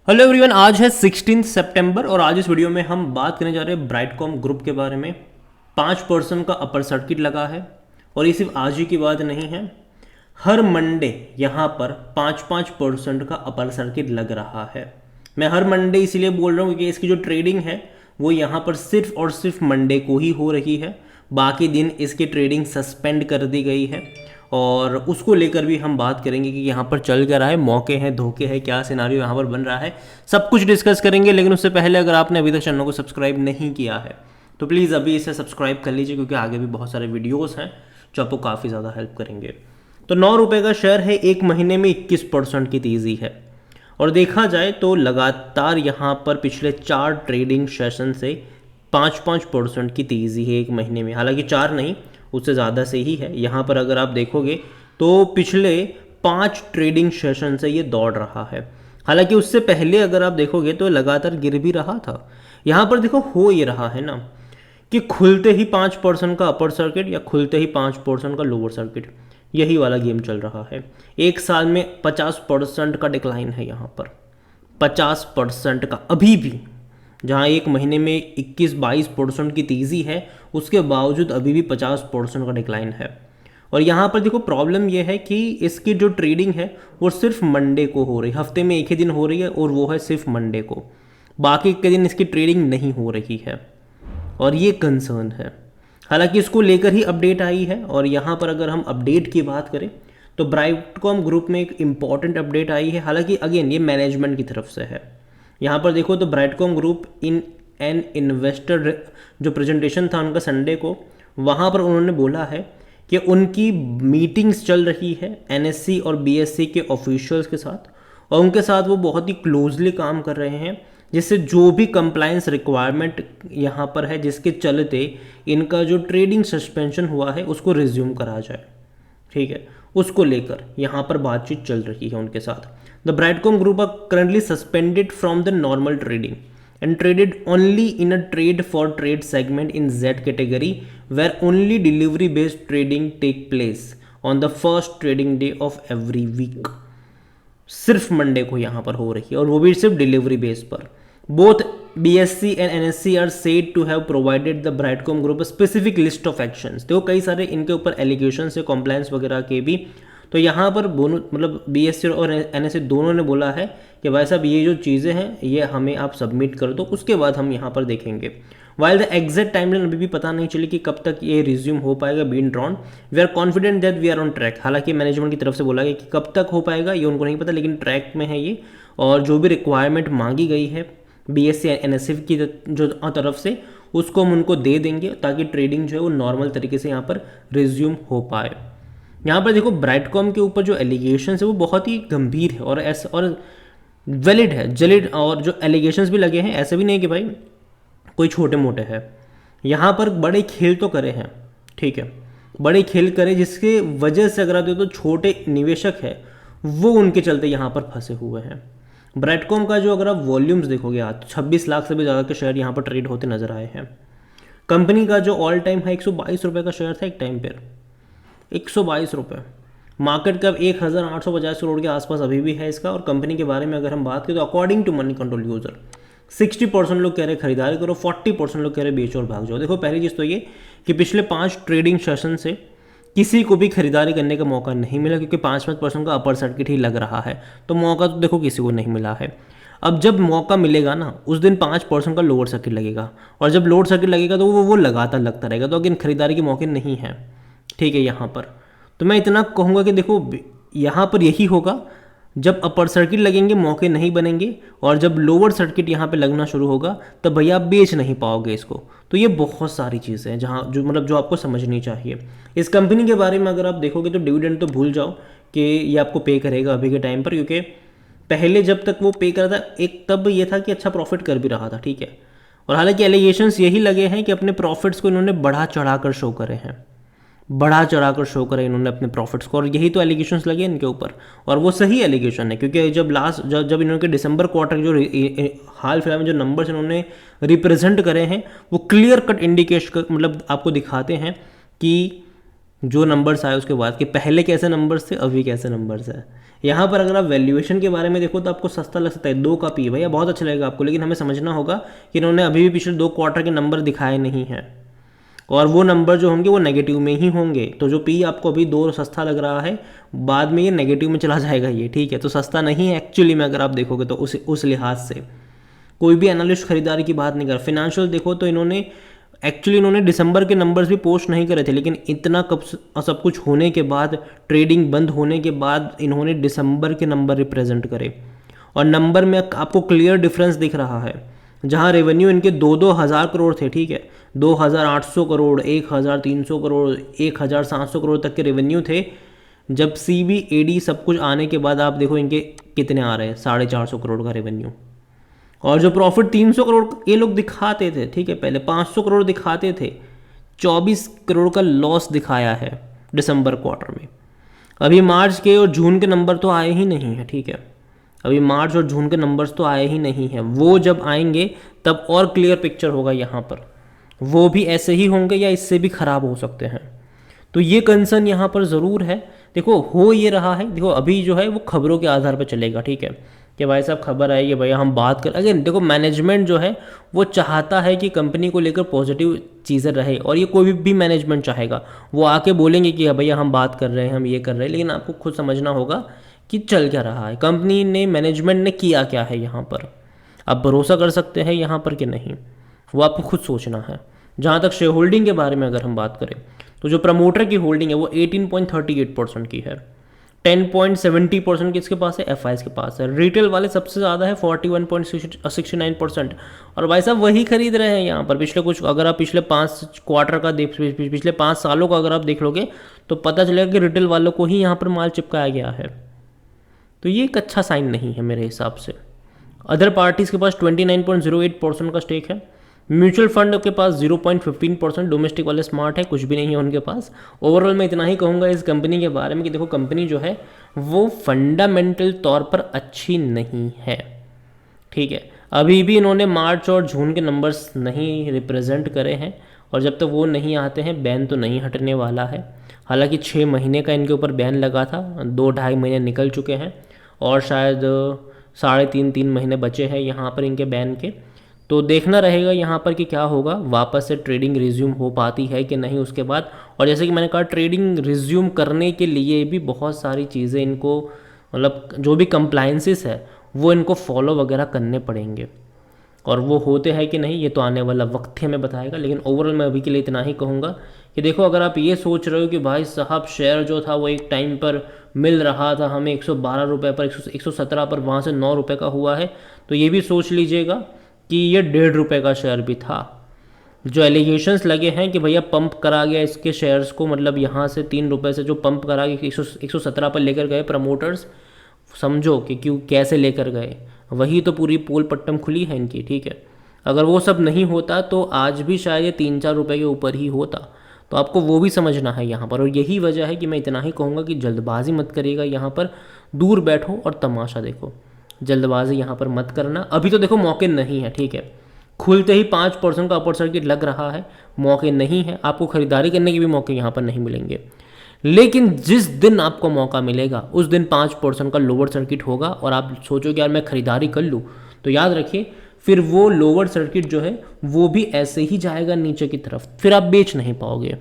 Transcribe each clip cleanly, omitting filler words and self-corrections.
Hello everyone, आज है 16 सितंबर और आज इस वीडियो में हम बात करने जा रहे हैं ब्राइटकॉम ग्रुप के बारे में। 5% का अपर सर्किट लगा है और ये सिर्फ आज ही की बात नहीं है, हर मंडे यहाँ पर 5% का अपर सर्किट लग रहा है। मैं हर मंडे इसलिए बोल रहा हूँ क्योंकि इसकी जो ट्रेडिंग है वो यहाँ पर सिर्फ और सिर्फ मंडे को ही हो रही है, बाकी दिन इसकी ट्रेडिंग सस्पेंड कर दी गई है और उसको लेकर भी हम बात करेंगे कि यहाँ पर चल क्या रहा है, मौके हैं, धोखे हैं, क्या सिनारियो यहाँ पर बन रहा है, सब कुछ डिस्कस करेंगे। लेकिन उससे पहले अगर आपने अभी तक चैनल को सब्सक्राइब नहीं किया है तो प्लीज़ अभी इसे सब्सक्राइब कर लीजिए, क्योंकि आगे भी बहुत सारे वीडियोज़ हैं जो आपको काफ़ी ज़्यादा हेल्प करेंगे। तो 9 रुपये का शेयर है, एक महीने में 21% की तेज़ी है और देखा जाए तो लगातार यहाँ पर पिछले 4 ट्रेडिंग सेशन से 5% की तेज़ी है एक महीने में। हालांकि 4 नहीं, उससे ज़्यादा से ही है। यहाँ पर अगर आप देखोगे तो पिछले 5 ट्रेडिंग सेशन से ये दौड़ रहा है। हालांकि उससे पहले अगर आप देखोगे तो लगातार गिर भी रहा था। यहाँ पर देखो हो ये रहा है ना कि खुलते ही 5% का अपर सर्किट या खुलते ही 5% का लोअर सर्किट, यही वाला गेम चल रहा है। एक साल में 50% का डिक्लाइन है यहाँ पर, 50% का अभी भी। जहाँ एक महीने में 21-22% की तेज़ी है, उसके बावजूद अभी भी 50% का डिक्लाइन है। और यहाँ पर देखो प्रॉब्लम यह है कि इसकी जो ट्रेडिंग है वो सिर्फ मंडे को हो रही है, हफ्ते में एक ही दिन हो रही है और वो है सिर्फ मंडे को, बाकी के दिन इसकी ट्रेडिंग नहीं हो रही है और ये कंसर्न है। हालांकि इसको लेकर ही अपडेट आई है और यहाँ पर अगर हम अपडेट की बात करें तो ब्राइटकॉम ग्रुप में एक इम्पॉर्टेंट अपडेट आई है। हालांकि अगेन ये मैनेजमेंट की तरफ से है। यहाँ पर देखो तो Brightcom group in an investor जो प्रेजेंटेशन था उनका संडे को, वहाँ पर उन्होंने बोला है कि उनकी मीटिंग्स चल रही है एनएससी और बीएससी के ऑफिशियल्स के साथ और उनके साथ वो बहुत ही क्लोजली काम कर रहे हैं, जिससे जो भी कंप्लायंस रिक्वायरमेंट यहाँ पर है जिसके चलते इनका जो ट्रेडिंग सस्पेंशन हुआ है उसको रिज्यूम करा जाए। ठीक है, उसको लेकर यहाँ पर बातचीत चल रही है उनके साथ। The Brightcom group are currently suspended from the normal trading and traded only in a trade for trade segment in Z category where only delivery based trading take place on the first trading day of every week। सिर्फ Monday को यहाँ पर हो रही है और वो भी सिर्फ डिलीवरी बेस पर। Both BSC and NSC are said to have provided the Brightcom group specific list of actions. देखो कई सारे इनके ऊपर एलिगेशन है कॉम्प्लायंस वगैरह के भी, तो यहाँ पर मतलब BSC और NSC दोनों ने बोला है कि भाई साहब ये जो चीज़ें हैं ये हमें आप सबमिट कर दो, उसके बाद हम यहाँ पर देखेंगे। वाइल द एग्जैक्ट टाइमलाइन अभी भी पता नहीं चली कि कब तक ये रिज्यूम हो पाएगा been drawn. We are confident that we are on track. हालांकि मैनेजमेंट की तरफ से बोला गया कि कब तक हो पाएगा ये उनको नहीं पता, लेकिन ट्रैक में है ये और जो भी रिक्वायरमेंट मांगी गई है BSC NSC की जो तरफ से उसको हम उनको दे देंगे ताकि ट्रेडिंग जो है वो नॉर्मल तरीके से यहाँ पर रिज्यूम हो पाए। यहाँ पर देखो ब्राइटकॉम के ऊपर जो एलिगेशंस है वो बहुत ही गंभीर है और वैलिड है जलिड, और जो एलिगेशंस भी लगे हैं ऐसे भी नहीं कि भाई कोई छोटे मोटे हैं। यहाँ पर बड़े खेल तो करे हैं, ठीक है, बड़े खेल करे जिसके वजह से अगर आप देखो तो छोटे निवेशक है वो उनके चलते यहाँ पर फंसे हुए हैं। ब्राइटकॉम का जो अगर आप वॉल्यूम्स देखोगे आज 26 लाख से भी ज़्यादा के शेयर यहाँ पर ट्रेड होते नजर आए हैं। कंपनी का जो ऑल टाइम है 122 रुपये का शेयर था एक टाइम पर, 122 रुपये। मार्केट कैप 1850 करोड़ के आसपास अभी भी है इसका। और कंपनी के बारे में अगर हम बात करें तो according to Moneycontrol user 60% लोग कह रहे खरीदारी करो, 40% लोग कह रहे बेचो और भाग जाओ। देखो पहली चीज़ तो ये कि पिछले 5 ट्रेडिंग सेशन से किसी को भी खरीदारी करने का मौका नहीं मिला, क्योंकि 5% का अपर सर्किट ही लग रहा है, तो मौका तो देखो किसी को नहीं मिला है। अब जब मौका मिलेगा ना उस दिन 5% का लोअर सर्किट लगेगा और जब लोअर सर्किट लगेगा तो वो लगातार लगता रहेगा, तो अगेन खरीदारी के मौके नहीं है। ठीक है, यहाँ पर तो मैं इतना कहूँगा कि देखो यहाँ पर यही होगा, जब अपर सर्किट लगेंगे मौके नहीं बनेंगे और जब लोअर सर्किट यहाँ पे लगना शुरू होगा तब भैया आप बेच नहीं पाओगे इसको। तो ये बहुत सारी चीज़ें हैं जहाँ जो आपको समझनी चाहिए। इस कंपनी के बारे में अगर आप देखोगे तो डिविडेंड तो भूल जाओ कि ये आपको पे करेगा अभी के टाइम पर, क्योंकि पहले जब तक वो पे कर रहा था एक तब ये था कि अच्छा प्रॉफिट कर भी रहा था, ठीक है। और हालांकि एलिगेशंस यही लगे हैं कि अपने प्रॉफिट्स को इन्होंने बढ़ा चढ़ा कर शो करे हैं, बढ़ा चढ़ा कर शो करें इन्होंने अपने प्रॉफिट्स को, और यही तो एलिगेशंस लगे इनके ऊपर और वो सही एलिगेशन है। क्योंकि जब इन्होंने दिसंबर क्वार्टर जो हाल फिलहाल में जो नंबर्स इन्होंने रिप्रेजेंट करे हैं वो क्लियर कट इंडिकेशन मतलब आपको दिखाते हैं कि जो नंबर्स आए उसके बाद कि पहले कैसे नंबर्स थे अभी कैसे नंबर्स है। यहाँ पर अगर आप वैल्यूएशन के बारे में देखो तो आपको सस्ता लग सकता है, 2 का पी भैया बहुत अच्छा लगेगा आपको, लेकिन हमें समझना होगा कि इन्होंने अभी भी पिछले 2 क्वार्टर के नंबर दिखाए नहीं हैं और वो नंबर जो होंगे वो नेगेटिव में ही होंगे। तो जो पी आपको अभी 2 सस्ता लग रहा है, बाद में ये नेगेटिव में चला जाएगा ये, ठीक है। तो सस्ता नहीं है एक्चुअली में अगर आप देखोगे तो उस लिहाज से कोई भी एनालिस्ट खरीदारी की बात नहीं कर। फिनेंशियल देखो तो इन्होंने दिसंबर के नंबर्स भी पोस्ट नहीं करे थे, लेकिन इतना कब सब कुछ होने के बाद, ट्रेडिंग बंद होने के बाद इन्होंने दिसंबर के नंबर रिप्रेजेंट करे और नंबर में आपको क्लियर डिफरेंस दिख रहा है। जहां रेवेन्यू इनके 2-2 हज़ार करोड़ थे, ठीक है, 2,800 करोड़, 1,300 करोड़, 1,700 करोड़ तक के रेवेन्यू थे। जब CBAD सब कुछ आने के बाद आप देखो इनके कितने आ रहे हैं, 450 करोड़ का रेवेन्यू। और जो प्रॉफिट 300 करोड़ ये लोग दिखाते थे, ठीक है, पहले 500 करोड़ दिखाते थे, 24 करोड़ का लॉस दिखाया है दिसंबर क्वार्टर में। अभी मार्च के और जून के नंबर तो आए ही नहीं है, ठीक है, अभी मार्च और जून के नंबर्स तो आए ही नहीं हैं। वो जब आएंगे तब और क्लियर पिक्चर होगा यहाँ पर, वो भी ऐसे ही होंगे या इससे भी ख़राब हो सकते हैं। तो ये कंसर्न यहाँ पर ज़रूर है। देखो हो ये रहा है, देखो अभी जो है वो खबरों के आधार पर चलेगा, ठीक है, कि भाई साहब खबर आई है भैया हम बात कर। अगेन देखो मैनेजमेंट जो है वो चाहता है कि कंपनी को लेकर पॉजिटिव चीज़ें रहे, और ये कोई भी मैनेजमेंट चाहेगा, वो आके बोलेंगे कि भैया हम बात कर रहे हैं, हम ये कर रहे हैं, लेकिन आपको खुद समझना होगा कि चल क्या रहा है, कंपनी ने, मैनेजमेंट ने किया क्या है यहाँ पर। आप भरोसा कर सकते हैं यहाँ पर कि नहीं, वो आपको खुद सोचना है। जहाँ तक शेयर होल्डिंग के बारे में अगर हम बात करें तो जो प्रमोटर की होल्डिंग है वो 18.38% की है, 10.70% किसके पास है, FIs के पास है। रिटेल वाले सबसे ज़्यादा है 41.69%, और भाई साहब वही खरीद रहे हैं यहाँ पर। अगर आप पिछले 5 क्वार्टर का पिछले 5 सालों का अगर आप देख लोगे तो पता चलेगा कि रिटेल वालों को ही यहाँ पर माल चिपकाया गया है। तो ये एक अच्छा साइन नहीं है मेरे हिसाब से। अदर पार्टीज़ के पास 29.08% का स्टेक है। म्यूचुअल फंड के पास 0.15%, डोमेस्टिक वाले स्मार्ट है, कुछ भी नहीं है उनके पास। ओवरऑल मैं इतना ही कहूँगा इस कंपनी के बारे में कि देखो कंपनी जो है वो फंडामेंटल तौर पर अच्छी नहीं है, ठीक है। अभी भी इन्होंने मार्च और जून के नंबर्स नहीं रिप्रेजेंट करे हैं, और जब तक वो नहीं आते हैं बैन तो नहीं हटने वाला है। हालांकि 6 महीने का इनके ऊपर बैन लगा था, 2-2.5 महीने निकल चुके हैं और शायद 3.5-3 महीने बचे हैं यहाँ पर इनके बैन के। तो देखना रहेगा यहाँ पर कि क्या होगा, वापस से ट्रेडिंग रिज्यूम हो पाती है कि नहीं उसके बाद। और जैसे कि मैंने कहा ट्रेडिंग रिज्यूम करने के लिए भी बहुत सारी चीज़ें इनको, मतलब जो भी कंप्लायंसेस है वो इनको फॉलो वगैरह करने पड़ेंगे, और वो होते हैं कि नहीं ये तो आने वाला वक्त ही हमें बताएगा। लेकिन ओवरऑल मैं अभी के लिए इतना ही कहूँगा कि देखो अगर आप ये सोच रहे हो कि भाई साहब शेयर जो था वो एक टाइम पर मिल रहा था हमें 112 रुपये पर, 117 पर, वहाँ से 9 रुपये का हुआ है, तो ये भी सोच लीजिएगा कि ये 1.5 रुपये का शेयर भी था। जो एलिगेशंस लगे हैं कि भैया पंप करा गया इसके शेयर्स को, मतलब यहाँ से 3 रुपये से जो पंप करा के 117 पर लेकर गए प्रमोटर्स, समझो कि क्यों कैसे लेकर गए, वही तो पूरी पोल पट्टम खुली है इनकी, ठीक है। अगर वो सब नहीं होता तो आज भी शायद ये 3-4 रुपये के ऊपर ही होता। तो आपको वो भी समझना है यहाँ पर, और यही वजह है कि मैं इतना ही कहूँगा कि जल्दबाजी मत करिएगा यहाँ पर, दूर बैठो और तमाशा देखो, जल्दबाजी यहाँ पर मत करना। अभी तो देखो मौके नहीं है, ठीक है, खुलते ही 5% का अपर सर्किट लग रहा है, मौके नहीं है, आपको खरीदारी करने के भी मौके यहाँ पर नहीं मिलेंगे। लेकिन जिस दिन आपको मौका मिलेगा उस दिन 5% का लोअर सर्किट होगा, और आप सोचोगे यार मैं खरीदारी कर लूँ, तो याद रखिए फिर वो लोअर सर्किट जो है वो भी ऐसे ही जाएगा नीचे की तरफ, फिर आप बेच नहीं पाओगे।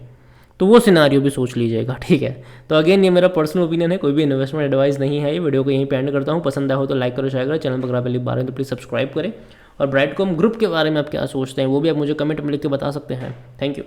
तो वो सिनारियो भी सोच लीजिएगा, ठीक है। तो अगेन ये मेरा पर्सनल ओपिनियन है, कोई भी इन्वेस्टमेंट एडवाइस नहीं है। ये वीडियो को यहीं पे एंड करता हूँ। पसंद आया हो तो लाइक करो, शेयर करो, चैनल पर अगर पहली बार है तो प्लीज़ सब्सक्राइब करें। और ब्राइटकॉम ग्रुप के बारे में आप क्या सोचते हैं वो भी आप मुझे कमेंट में लिख के बता सकते हैं। Thank you.